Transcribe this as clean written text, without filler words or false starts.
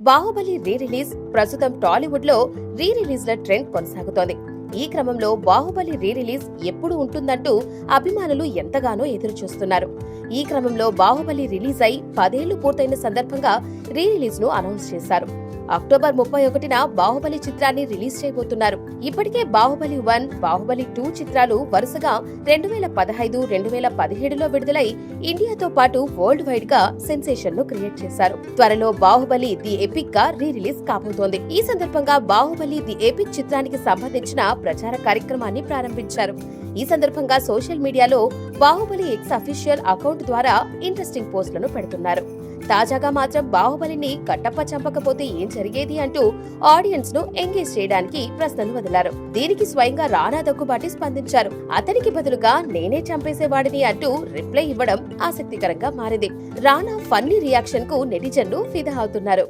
Baahubali re release ప్రస్తుతం టాలీవుడ్ లో రీ రిలీజ్ల trend కొనసాగుతోంది. ఈ క్రమంలో బాహుబలి రీ రిలీజ్ ఎప్పుడు ఉంటుందంటూ అభిమానులు ఎంతగానో ఎదురు చూస్తున్నారు. ఈ క్రమంలో బాహుబలి రిలీజ్ అయి 10 ఏళ్లు పూర్తయిన సందర్భంగా రీ రిలీజ్ ను అనౌన్స్ చేశారు. అక్టోబర్ 31న బాహుబలి చిత్రాన్ని రిలీజ్ చేయబోతున్నారు. ఇప్పటికే బాహుబలి 1, బాహుబలి 2 చిత్రాలు వరుసగా 2015, 2017లో విడుదలై ఇండియాతో పాటు వరల్డ్ వైడ్ గా సెన్సేషన్ ను క్రియేట్ చేశారు. త్వరలో బాహుబలి ది ఎపిక్ గా రీ రిలీజ్ కాబోతోంది. ఈ సందర్భంగా బాహుబలి ది ఎపిక్ చిత్రానికి సంబంధించిన ప్రచార కార్యక్రమాన్ని ప్రారంభించారు. ఈ సందర్భంగా సోషల్ మీడియాలో బాహుబలి ఎక్స్ అఫీషియల్ అకౌంట్ ద్వారా ఇంట్రెస్టింగ్ పోస్టులను పెడుతున్నారు. తాజాగా మాత్రం బాహుబలిని కట్టప్ప చంపకపోతే ఏం జరిగేది అంటూ ఆడియన్స్ ను ఎంగేజ్ చేయడానికి ప్రశ్నలు వదిలారు. దీనికి స్వయంగా రానా దగ్గుబాటి స్పందించారు. అతనికి బదులుగా నేనే చంపేసేవాడిని అంటూ రిప్లై ఇవ్వడం ఆసక్తికరంగా మారింది. రానా ఫన్నీ రియాక్షన్ కు నెటిజన్లు ఫిదా అవుతున్నారు.